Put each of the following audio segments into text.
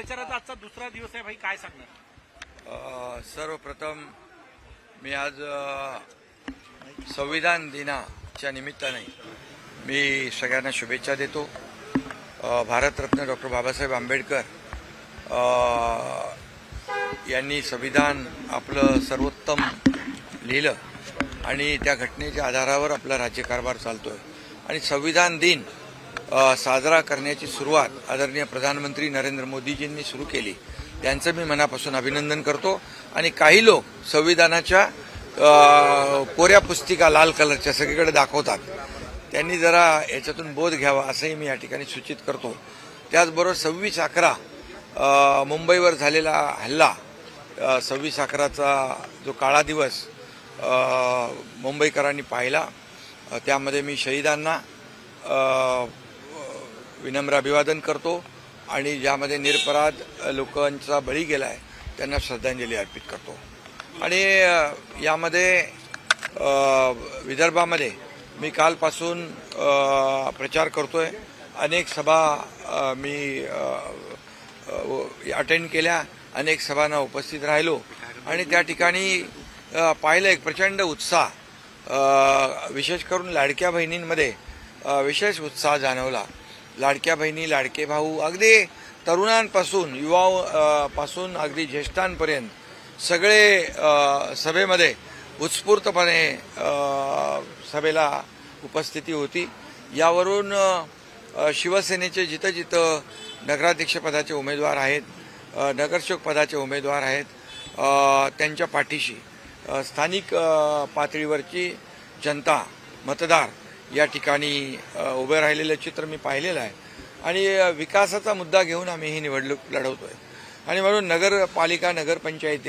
प्रचाराचा आजचा दुसरा दिवस आहे भाई, काय सांगणार? सर्वप्रथम मी आज संविधान दिनाच्या निमित्ताने मी सगळ्यांना शुभेच्छा देतो। भारतरत्न डॉक्टर बाबासाहेब आंबेडकर यांनी संविधान आपलं सर्वोत्तम लिहिलं आणि त्या घटनेच्या आधारावर आपला राज्यकारभार चालतोय आणि संविधान दिन साजरा करण्याची सुरुवात आदरणीय प्रधानमंत्री नरेंद्र मोदीजींनी सुरू केली। त्यांचं मी मनापासून अभिनंदन करतो। आणि काही लोक संविधानाच्या कोऱ्या पुस्तिका लाल कलरच्या सगळीकडे दाखवतात, त्यांनी जरा याच्यातून बोध घ्यावा असंही मी या ठिकाणी सूचित करतो। त्याचबरोबर 26/11 मुंबईवर झालेला हल्ला, 26/11चा जो काळा दिवस मुंबईकरांनी पाहिला, त्यामध्ये मी शहीदांना विनम्र अभिवादन करतो आणि ज्यामध्ये निरपराध लोकांचा बळी गेला आहे त्यांना श्रद्धांजली अर्पित करतो। आणि यामध्ये विदर्भामध्ये मी कालपासून प्रचार करतोय, अनेक सभा मी अटेंड केल्या, अनेक सभांना उपस्थित राहिलो आणि त्या ठिकाणी पाहिलं एक प्रचंड उत्साह, विशेष करून लाडक्या बहिणींमध्ये विशेष उत्साह जाणवला। लाडक्या बहिणी, लाडके भाऊ, अगदी तरुणांपासून युवापासून अगदी ज्येष्ठांपर्यंत सगळे सभेमध्ये उत्स्फूर्तपणे सभेला उपस्थिती होती। यावरून शिवसेनेचे जिथं जिथं नगराध्यक्षपदाचे उमेदवार आहेत, नगरसेवक पदाचे उमेदवार आहेत, त्यांच्या पाठीशी स्थानिक पातळीवरची जनता, मतदार या ठिकाणी उभे राहिलेलं चित्र मी पाहिलेलं आहे आणि विकासाचा मुद्दा घेऊन आम्ही ही निवडणूक लढवतोय। आणि म्हणून नगरपालिका, नगरपंचायत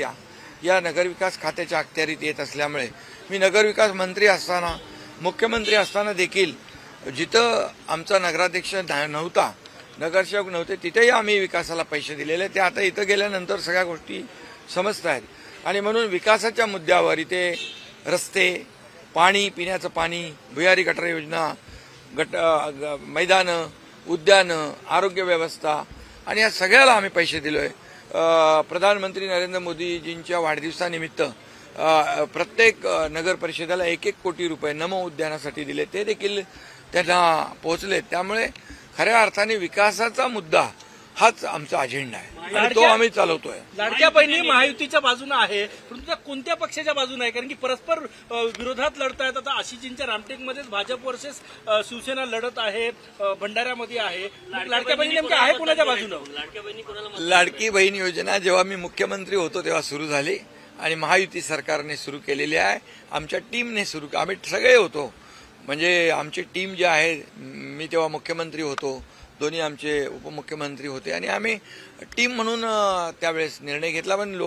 या नगरविकास खात्याच्या अखत्यारीत येत असल्यामुळे मी नगरविकास मंत्री असताना, मुख्यमंत्री असताना देखील जिथं आमचा नगराध्यक्ष नव्हता, नगरसेवक नव्हते, तिथेही आम्ही विकासाला पैसे दिलेले। ते आता इथं गेल्यानंतर सगळ्या गोष्टी समजत आहेत आणि म्हणून विकासाच्या मुद्द्यावर इथे रस्ते, पाणी, पिण्याचं पाणी, भुयारी गटार योजना, मैदानं, उद्यानं, आरोग्य व्यवस्था आणि या सगळ्याला आम्ही पैसे दिलोय। प्रधानमंत्री नरेंद्र मोदीजींच्या वाढदिवसानिमित्त प्रत्येक नगर परिषदेला 1-1 कोटी रुपये नमो उद्यानासाठी दिले, ते देखील त्यांना पोहोचले। त्यामुळे खऱ्या अर्थाने विकासाचा मुद्दा हाच आमचा अजेंडा आहे आणि तो आम्ही चालवतोय। लाडक्या बहिणी महायुतीच्या बाजूने आहे, परंतु त्या कोणत्या पक्षाच्या बाजूने आहे? कारण की परस्पर विरोधात लढतायत। आता आशिषजींच्या रामटेकमध्येच भाजप वर्सेस शिवसेना लढत आहे, भंडाऱ्यामध्ये आहे। लाडक्या बहिणी नेमक्या आहे कोणाच्या बाजूने? लाडकी बहीण योजना जेव्हा मी मुख्यमंत्री होतो तेव्हा सुरू झाली आणि महायुती सरकारने सुरू केलेली आहे। आमच्या टीमने सुरू, आम्ही सगळे होतो, म्हणजे आमची टीम जी आहे, मी तेव्हा मुख्यमंत्री होतो, दोन्ही आमचे उपमुख्यमंत्री होते आणि आम्ही टीम म्हणून त्यावेळेस निर्णय घेतला। पण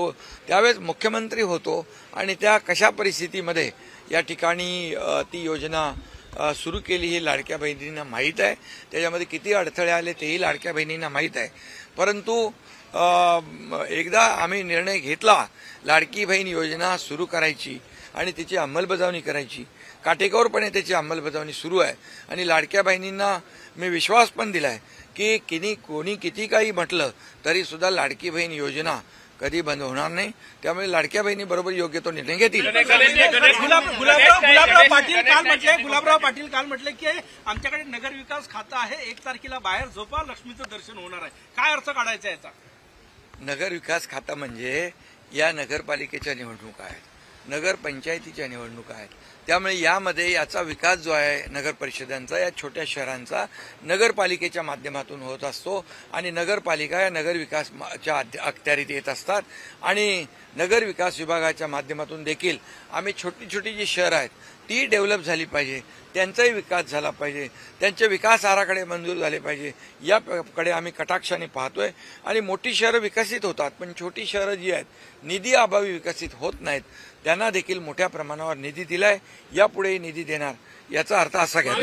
त्यावेळेस मुख्यमंत्री होतो आणि त्या कशा परिस्थितीमध्ये या ठिकाणी ती योजना सुरू केली हे लाडक्या बहिणींना माहीत आहे। त्याच्यामध्ये किती अडथळे आले तेही लाडक्या बहिणींना माहीत आहे। परंतु एकदा आम्ही निर्णय घेतला लाडकी बहीण योजना सुरू करायची आणि तिची अंमलबजावणी करायची, काटेकोरपणे त्याची अंमलबजावणी सुरू आहे आणि लाडक्या बहिणींना मी विश्वास पण दिलाय की कोणी किती काही म्हटलं तरी सुद्धा लाडकी बहीण योजना कधी बंद होणार नाही। त्यामुळे लाडक्या बहिणी बरोबर योग्य तो निर्णय घेतील। गुलाबराव पाटील काल म्हटले की आमच्याकडे नगर विकास खातं आहे, 1 तारखेला बाहेर झोपा, लक्ष्मीचं दर्शन होणार आहे। काय अर्थ काढायचा याचा? नगर विकास खाता म्हणजे या नगरपालिकेच्या निवडणुका आहेत, नगरपंचायतीच्या निवडणुका आहेत। त्यामुळे यामध्ये याचा विकास जो आहे नगर परिषदांचा, या छोट्या शहरांचा नगरपालिकेच्या माध्यमातून होत असतो आणि नगरपालिका या नगर विकासच्या अखत्यारीत येत असतात आणि नगर विकास विभागाच्या माध्यमातून देखील आम्ही छोटी छोटी जी शहरं आहेत ती डेव्हलप झाली पाहिजे, त्यांचाही विकास झाला पाहिजे, त्यांचे विकास आराखडे मंजूर झाले पाहिजे, याकडे आम्ही कटाक्षाने पाहतोय। आणि मोठी शहरं विकसित होतात, पण छोटी शहरं जी आहेत निधी अभावी विकसित होत नाहीत, त्यांना देखील मोठ्या प्रमाणावर निधी दिलाय, यापुढेही निधी देणार, याचा अर्थ असा घ्या।